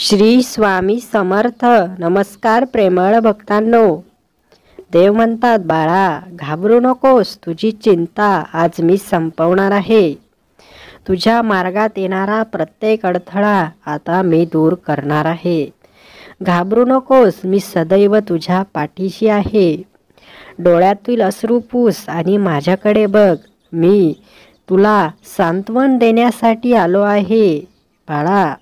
श्री स्वामी समर्थ. नमस्कार प्रेमळ भक्तांनो. देव म्हणतात, बाळा घाबरू नकोस, तुझी चिंता आज मी संपवणार आहे. तुझ्या मार्गात येणारा प्रत्येक अडथळा आता मी दूर करणार आहे. घाबरू नकोस, मी सदैव तुझ्या पाठीशी आहे. डोळ्यातील अश्रू पुस आणि माझ्याकडे बघ. मी तुला सांत्वन देण्यासाठी आलो आहे. बाळा,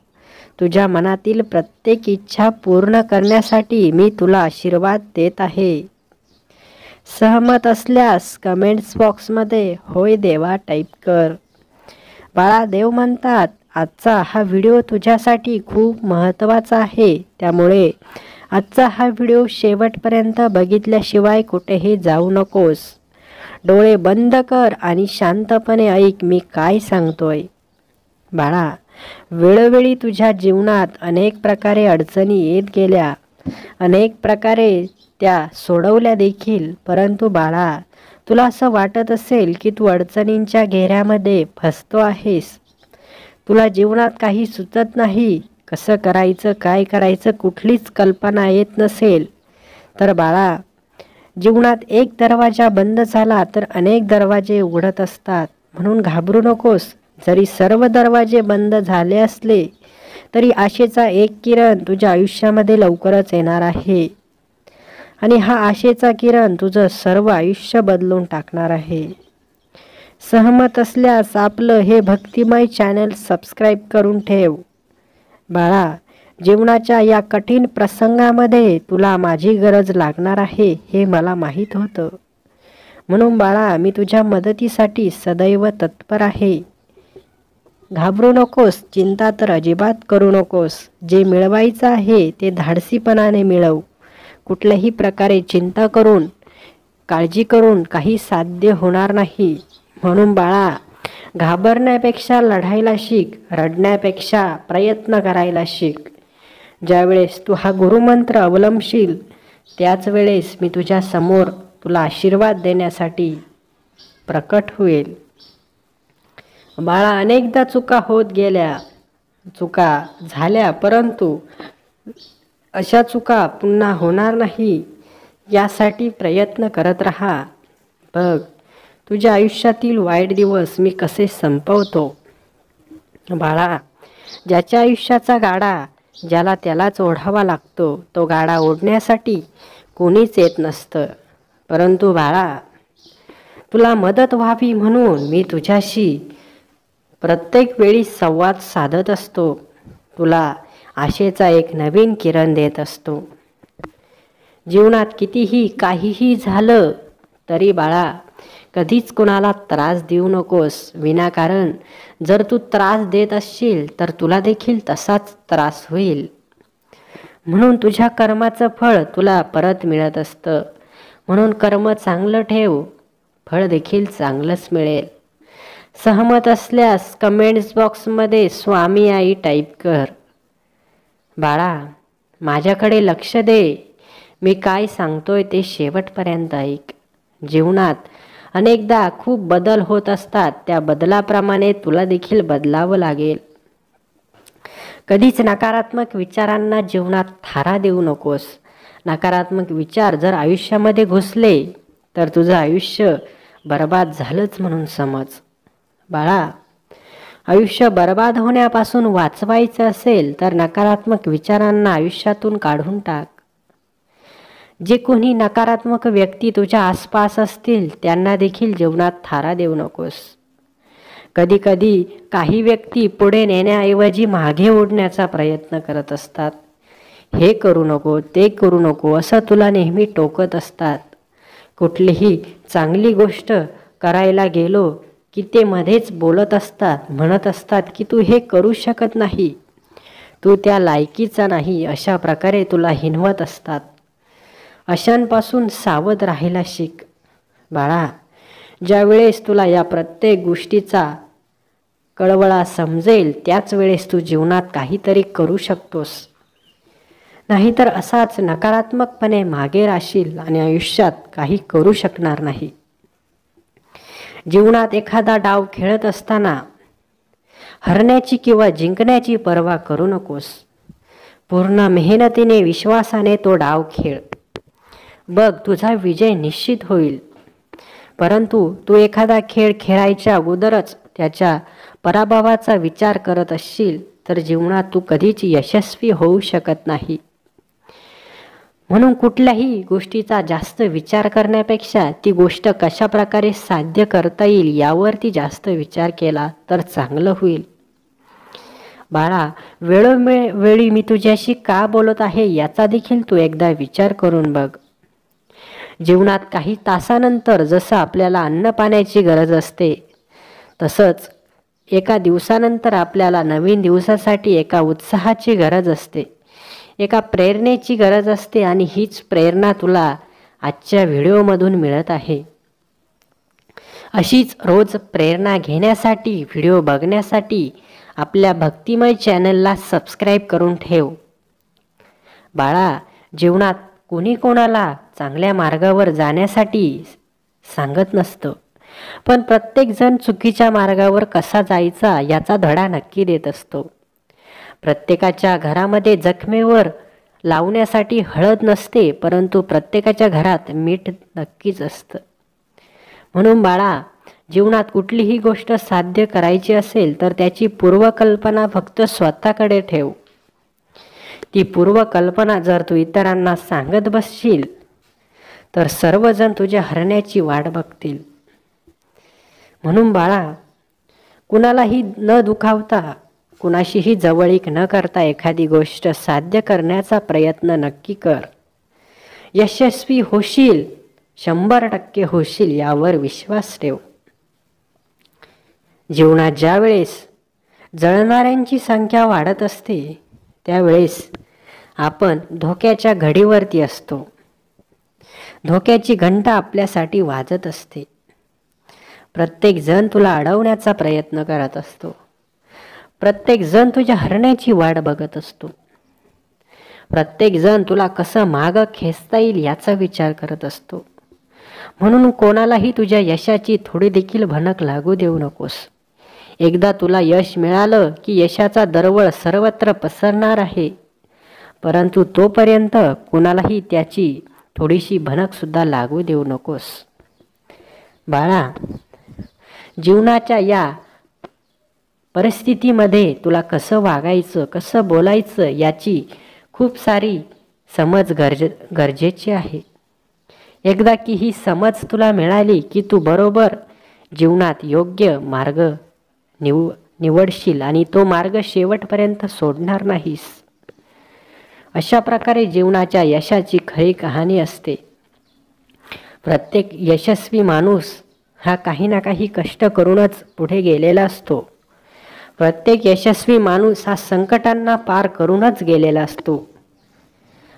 तुझ्या मनातील प्रत्येक इच्छा पूर्ण करण्यासाठी मी तुला आशीर्वाद देत आहे. सहमत असल्यास कमेंट्स बॉक्समध्ये होय देवा टाईप कर. बाळा, देव म्हणतात, आजचा हा व्हिडिओ तुझ्यासाठी खूप महत्त्वाचा आहे. त्यामुळे आजचा हा व्हिडिओ शेवटपर्यंत बघितल्याशिवाय कुठेही जाऊ नकोस. डोळे बंद कर आणि शांतपणे ऐक मी काय सांगतोय. बाळा, वेळोवेळी तुझ्या जीवनात अनेक प्रकारे अडचणी येत गेल्या, अनेक प्रकारे त्या सोडवल्या देखील. परंतु बाळा, तुला असं वाटत असेल की तू अडचणींच्या घेऱ्यामध्ये फसतो आहेस. तुला जीवनात काही सुचत नाही, कसं करायचं, काय करायचं कुठलीच कल्पना येत नसेल. तर बाळा, जीवनात एक दरवाजा बंद झाला तर अनेक दरवाजे उघडत असतात. म्हणून घाबरू नकोस. जरी सर्व दरवाजे बंद झाले असले तरी आशेचा एक किरण तुझ्या आयुष्यामध्ये लवकरच येणार आहे. आणि हा आशेचा किरण तुझं सर्व आयुष्य बदलून टाकणार आहे. सहमत असल्यास आपलं हे भक्तिमय चॅनल सबस्क्राईब करून ठेव. बाळा, जीवनाच्या या कठीण प्रसंगामध्ये तुला माझी गरज लागणार आहे हे मला माहीत होतं. म्हणून बाळा, मी तुझ्या मदतीसाठी सदैव तत्पर आहे. घाबरू नकोस, चिंता तर अजिबात करू नकोस. जे मिळवायचं आहे ते धाडसीपणाने मिळव. कुठल्याही प्रकारे चिंता करून, काळजी करून काही साध्य होणार नाही. म्हणून बाळा, घाबरण्यापेक्षा लढायला शिक, रडण्यापेक्षा प्रयत्न करायला शिक. ज्यावेळेस तू हा गुरुमंत्र अवलंबशील त्याच वेळेस मी तुझ्या समोर तुला आशीर्वाद देण्यासाठी प्रकट होईल. बाळा, अनेकदा चुका होत गेल्या, चुका झाल्या, परंतु अशा चुका पुन्हा होणार नाही यासाठी प्रयत्न करत राहा. बघ, तुझ्या आयुष्यातील वाईट दिवस मी कसे संपवतो. बाळा, ज्याच्या आयुष्याचा गाडा ज्याला त्यालाच ओढावा लागतो, तो गाडा ओढण्यासाठी कोणीच येत नसतं. परंतु बाळा, तुला मदत व्हावी म्हणून मी तुझ्याशी प्रत्येक वेळी संवाद साधत असतो. तुला आशेचा एक नवीन किरण देत असतो. जीवनात कितीही काहीही झालं तरी बाळा, कधीच कोणाला त्रास देऊ नकोस. विनाकारण जर तू त्रास देत असशील तर तुला देखील तसाच त्रास होईल. म्हणून तुझ्या कर्माचं फळ तुला परत मिळत असतं. म्हणून कर्म चांगलं ठेव, फळ देखील चांगलंच मिळेल. सहमत असल्यास कमेंट्स बॉक्समध्ये स्वामी आई टाईप कर. बाळा, माझ्याकडे लक्ष दे. मी काय सांगतोय ते शेवटपर्यंत ऐक. जीवनात अनेकदा खूप बदल होत असतात. त्या बदलाप्रमाणे तुला देखील बदलावं लागेल. कधीच नकारात्मक विचारांना जीवनात थारा देऊ नकोस. नकारात्मक विचार जर आयुष्यामध्ये घुसले तर तुझं आयुष्य बर्बाद झालंच म्हणून समज. बाळा, आयुष्य बर्बाद होण्यापासून वाचवायचं असेल तर नकारात्मक विचारांना आयुष्यातून काढून टाक. जे कोणी नकारात्मक व्यक्ती तुझ्या आसपास असतील त्यांना देखील जीवनात थारा देऊ नकोस. कधी कधी काही व्यक्ती पुढे नेण्याऐवजी मागे ओढण्याचा प्रयत्न करत असतात. हे करू नको, ते करू नको असं तुला नेहमी टोकत असतात. कुठलीही चांगली गोष्ट करायला गेलो की ते मध्येच बोलत असतात, म्हणत असतात की तू हे करू शकत नाही, तू त्या लायकीचा नाही, अशा प्रकारे तुला हिणवत असतात. अशांपासून सावध राहायला शिक. बाळा, ज्या वेळेस तुला या प्रत्येक गोष्टीचा कळवळा समजेल त्याच वेळेस तू जीवनात काहीतरी करू शकतोस. नाहीतर असाच नकारात्मकपणे मागे राहशील आणि आयुष्यात काही करू शकणार नाही. जीवनात एखादा डाव खेळत असताना हरण्याची किंवा जिंकण्याची पर्वा करू नकोस. पूर्ण मेहनतीने विश्वासाने तो डाव खेळ. बघ, तुझा विजय निश्चित होईल. परंतु तू एखादा खेळ खेळायच्या अगोदरच त्याच्या पराभवाचा विचार करत असशील तर जीवनात तू कधीच यशस्वी होऊ शकत नाही. म्हणून कुठल्याही गोष्टीचा जास्त विचार करण्यापेक्षा ती गोष्ट कशा प्रकारे साध्य करता येईल यावरती जास्त विचार केला तर चांगलं होईल. बाळा, वेळोवेळी मी तुझ्याशी का बोलत आहे याचा देखील तू एकदा विचार करून बघ. जीवनात काही तासानंतर जसं आपल्याला अन्न पाण्याची गरज असते तसंच एका दिवसानंतर आपल्याला नवीन दिवसासाठी एका उत्साहाची गरज असते, एका प्रेरणेची गरज असते. आणि हीच प्रेरणा तुला आजच्या व्हिडिओमधून मिळत आहे. अशीच रोज प्रेरणा घेण्यासाठी, व्हिडिओ बघण्यासाठी आपल्या भक्तिमय चॅनलला सबस्क्राईब करून ठेव. बाळा, जीवनात कोणी कोणाला चांगल्या मार्गावर जाण्यासाठी सांगत नसतं, पण प्रत्येकजण चुकीच्या मार्गावर कसा जायचा याचा धडा नक्की देत असतो. प्रत्येकाच्या घरामध्ये जखमेवर लावण्यासाठी हळद नसते, परंतु प्रत्येकाच्या घरात मीठ नक्कीच असतं. म्हणून बाळा, जीवनात कुठलीही गोष्ट साध्य करायची असेल तर त्याची पूर्वकल्पना फक्त स्वतःकडे ठेव. ती पूर्वकल्पना जर तू इतरांना सांगत बसशील तर सर्वजण तुझ्या हरण्याची वाट बघतील. म्हणून बाळा, कुणालाही न दुखावता, कुणाशीही जवळीक न करता एखादी गोष्ट साध्य करण्याचा प्रयत्न नक्की कर. यशस्वी होशील, 100% होशील, यावर विश्वास ठेव. जीवनात ज्या वेळेस जळणाऱ्यांची संख्या वाढत असते त्यावेळेस आपण धोक्याच्या घडीवरती असतो. धोक्याची घंटा आपल्यासाठी वाजत असते. प्रत्येक जण तुला अडवण्याचा प्रयत्न करत असतो. प्रत्येक जण तुझ्या हरण्याची वाट बघत असतो. प्रत्येक जण तुला कसं मागं खेचता येईल याचा विचार करत असतो. म्हणून कोणालाही तुझ्या यशाची थोडी देखील भनक लागू देऊ नकोस. एकदा तुला यश मिळालं की यशाचा दरवळ सर्वत्र पसरणार आहे, परंतु तोपर्यंत कुणालाही त्याची थोडीशी भनकसुद्धा लागू देऊ नकोस. बाळा, जीवनाच्या या परिस्थितीमध्ये तुला कसं वागायचं, कसं बोलायचं याची खूप सारी समज गरजेची आहे. एकदा की ही समज तुला मिळाली की तू बरोबर जीवनात योग्य मार्ग निवडशील आणि तो मार्ग शेवटपर्यंत सोडणार नाहीस. अशा प्रकारे जीवनाच्या यशाची खरी कहाणी असते. प्रत्येक यशस्वी माणूस हा काही ना काही कष्ट करूनच पुढे गेलेला असतो. प्रत्येक यशस्वी माणूस हा संकटांना पार करूनच गेलेला असतो.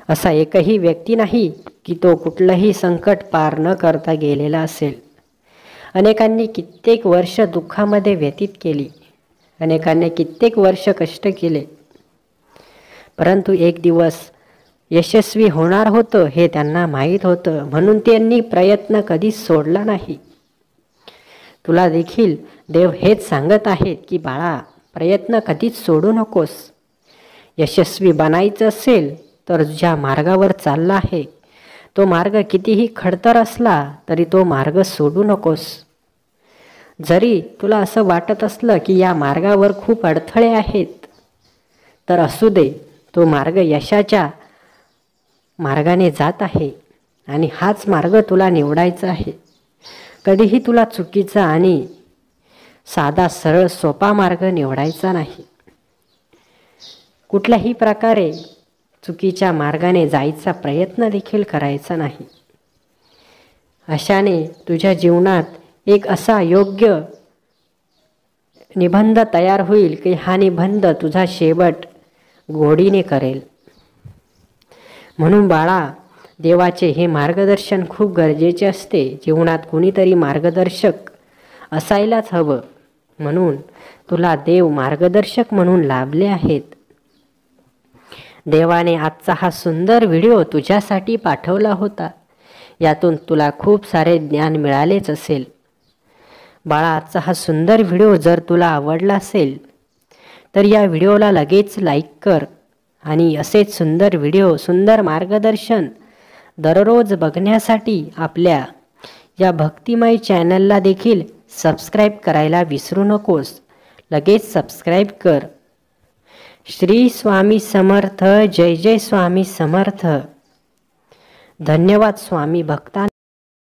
असा एकही व्यक्ती नाही की तो कुठलंही संकट पार न करता गेलेला असेल. अनेकांनी कित्येक वर्ष दुःखामध्ये व्यतीत केली, अनेकांनी कित्येक वर्ष कष्ट केले, परंतु एक दिवस यशस्वी होणार होतं हे त्यांना माहीत होतं, म्हणून त्यांनी प्रयत्न कधीच सोडला नाही. तुला देखील देव हेच सांगत आहेत की बाळा, प्रयत्न कधीच सोडू नकोस. यशस्वी बनायचं असेल तर ज्या मार्गावर चालला आहे तो मार्ग कितीही खडतर असला तरी तो मार्ग सोडू नकोस. जरी तुला असं वाटत असलं की या मार्गावर खूप अडथळे आहेत तर असू दे, तो मार्ग यशाच्या मार्गाने जात आहे आणि हाच मार्ग तुला निवडायचा आहे. कधीही तुला चुकीचा आणि साधा सरळ सोपा मार्ग निवडायचा नाही. कुठल्याही प्रकारे चुकीच्या मार्गाने जायचा प्रयत्न देखील करायचा नाही. अशाने तुझ्या जीवनात एक असा योग्य निबंध तयार होईल की हा निबंध तुझा शेवट गोडीने करेल. म्हणून बाळा, देवाचे हे मार्गदर्शन खूप गरजेचे असते. जीवनात कुणीतरी मार्गदर्शक असायलाच हवं, म्हणून तुला देव मार्गदर्शक म्हणून लाभले आहेत. देवाने आजचा हा सुंदर व्हिडिओ तुझ्यासाठी पाठवला होता. यातून तुला खूप सारे ज्ञान मिळालेच असेल. बाळा, आजचा हा सुंदर व्हिडिओ जर तुला आवडला असेल तर या व्हिडिओला लगेच लाईक कर आणि असेच सुंदर व्हिडिओ, सुंदर मार्गदर्शन दररोज बघण्यासाठी आपल्या या भक्तिमय चॅनलला देखील सबस्क्राईब करायला विसरू नकोस. लगेच सबस्क्राईब कर. श्री स्वामी समर्थ. जय जय स्वामी समर्थ. धन्यवाद स्वामी भक्तांनो.